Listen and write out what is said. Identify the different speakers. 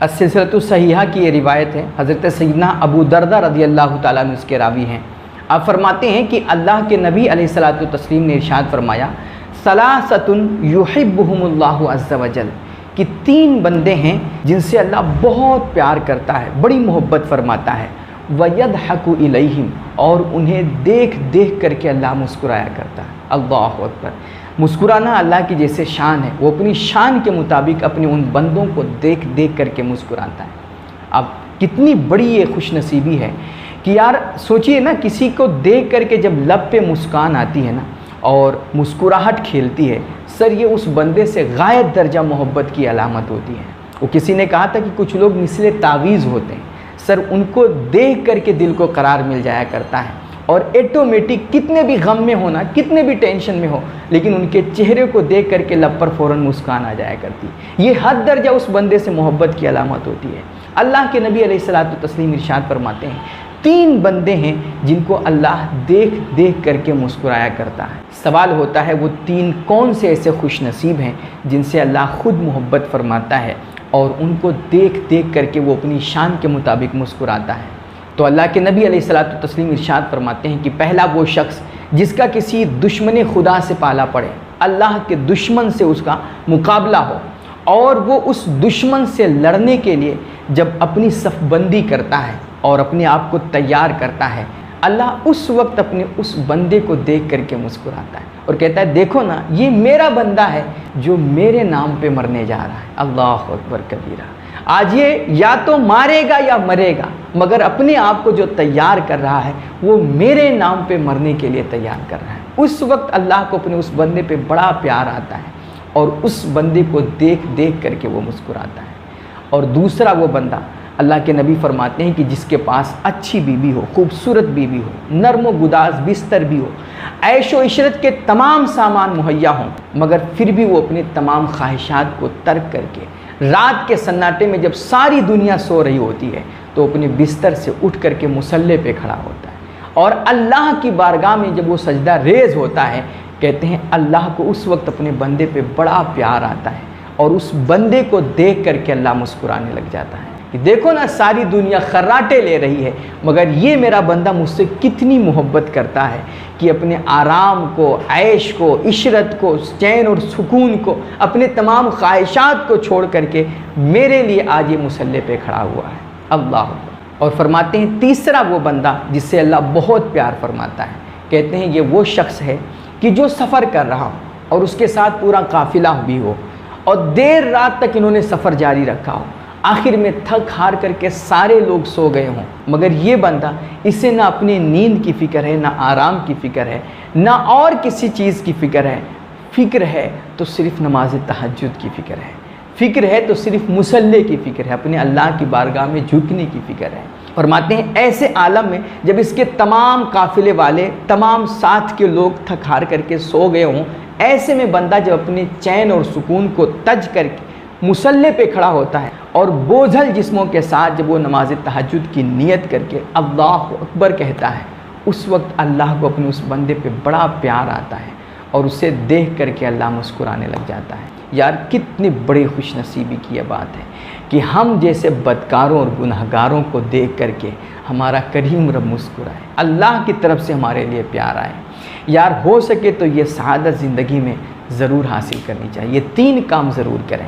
Speaker 1: अस्सिलसिलतु सहीहा की ये रिवायत है। हज़रत सैयदना अबू दरदा रज़ियल्लाहु ताला अन्हु इसके रावी हैं। आप फरमाते हैं कि अल्लाह के नबी अलैहिस्सलातु तस्लीम ने इरशाद फरमाया, सलासतुन युहिब्बुहुमुल्लाहु अज़्ज़ा वजल, कि 3 बंदे हैं जिनसे अल्लाह बहुत प्यार करता है, बड़ी मोहब्बत फरमाता है। वयदहकु इलैहिम, और उन्हें देख देख करके अल्लाह मुस्कुराया करता है। अल्लाहु अकबर। मुस्कुराना अल्लाह की जैसे शान है, वो अपनी शान के मुताबिक अपने उन बंदों को देख देख करके मुस्कुराता है। अब कितनी बड़ी ये खुशनसीबी है कि यार सोचिए ना, किसी को देख करके जब लब पे मुस्कान आती है ना और मुस्कुराहट खेलती है, सर ये उस बंदे से गायत दर्जा मोहब्बत की अलामत होती है। वो किसी ने कहा था कि कुछ लोग मिसले तावीज़ होते हैं, सर उनको देख करके दिल को करार मिल जाया करता है और ऑटोमेटिक कितने भी गम में हो ना, कितने भी टेंशन में हो, लेकिन उनके चेहरे को देख करके लब पर फ़ौरन मुस्कान आ जाया करती है। ये हद दर्जा उस बंदे से मोहब्बत की अलामत होती है। अल्लाह के नबी अलैहिस्सलातु तस्लीम इरशाद फरमाते हैं, 3 बंदे हैं जिनको अल्लाह देख देख करके मुस्कुराया करता है। सवाल होता है वो 3 कौन से ऐसे खुशनसीब हैं जिनसे अल्लाह ख़ुद मोहब्बत फरमाता है और उनको देख देख करके वो अपनी शान के मुताबिक मुस्कुराता है। तो अल्लाह के नबी अलैहिस्सलातु तस्लीम इरशाद फरमाते हैं कि पहला वो शख्स जिसका किसी दुश्मन खुदा से पाला पड़े, अल्लाह के दुश्मन से उसका मुकाबला हो और वो उस दुश्मन से लड़ने के लिए जब अपनी सफ़बंदी करता है और अपने आप को तैयार करता है, अल्लाह उस वक्त अपने उस बंदे को देख करके मुस्कुराता है और कहता है, देखो ना ये मेरा बंदा है जो मेरे नाम पे मरने जा रहा है। अल्लाह अकबर कबीरा। आज ये या तो मारेगा या मरेगा, मगर अपने आप को जो तैयार कर रहा है वो मेरे नाम पे मरने के लिए तैयार कर रहा है। उस वक्त अल्लाह को अपने उस बंदे पे बड़ा प्यार आता है और उस बंदे को देख देख करके वो मुस्कुराता है। और दूसरा वो बंदा, अल्लाह के नबी फरमाते हैं कि जिसके पास अच्छी बीवी हो, खूबसूरत बीवी हो, नर्म गुदाज बिस्तर भी हो, ऐशो इशरत के तमाम सामान मुहैया हों, मगर फिर भी वो अपने तमाम ख्वाहिशात को तर्क करके रात के सन्नाटे में जब सारी दुनिया सो रही होती है तो अपने बिस्तर से उठ करके मुसल्ले पे खड़ा होता है और अल्लाह की बारगाह में जब वो सजदा रेज़ होता है, कहते हैं अल्लाह को उस वक्त अपने बंदे पे बड़ा प्यार आता है और उस बंदे को देख करके अल्लाह मुस्कुराने लग जाता है कि देखो ना सारी दुनिया खर्राटे ले रही है, मगर ये मेरा बंदा मुझसे कितनी मोहब्बत करता है कि अपने आराम को, ऐश को, इशरत को, चैन और सुकून को, अपने तमाम ख्वाहिशात को छोड़ करके मेरे लिए आज ये मुसल्ले पे खड़ा हुआ है। अल्लाह। और फरमाते हैं तीसरा वो बंदा जिससे अल्लाह बहुत प्यार फरमाता है, कहते हैं ये वो शख्स है कि जो सफ़र कर रहा हो और उसके साथ पूरा काफ़िला भी हो और देर रात तक इन्होंने सफ़र जारी रखा हो, आखिर में थक हार करके सारे लोग सो गए हों, मगर ये बंदा, इसे ना अपनी नींद की फ़िक्र है, ना आराम की फ़िक्र है, ना और किसी चीज़ की फ़िक्र है। फ़िक्र है तो सिर्फ़ नमाज तहज्जुद की फ़िक्र है, फ़िक्र है तो सिर्फ़ मुसल्ले की फ़िक्र है, अपने अल्लाह की बारगाह में झुकने की फ़िक्र है। फरमाते हैं ऐसे आलम में जब इसके तमाम काफ़िले वाले, तमाम साथ के लोग थक हार करके सो गए हों, ऐसे में बंदा जब अपने चैन और सुकून को तज करके मुसल्ले पे खड़ा होता है और बोझल जिस्मों के साथ जब वो नमाज तहज्जुद की नियत करके अल्लाह अकबर कहता है, उस वक्त अल्लाह को अपने उस बंदे पे बड़ा प्यार आता है और उसे देख करके अल्लाह मुस्कुराने लग जाता है। यार कितनी बड़ी खुशनसीबी की यह बात है कि हम जैसे बदकारों और गुनहगारों को देख करके हमारा करीम रब मुस्कुराए, अल्लाह की तरफ से हमारे लिए प्यार आए। यार हो सके तो ये सआदत ज़िंदगी में ज़रूर हासिल करनी चाहिए। ये 3 काम ज़रूर करें।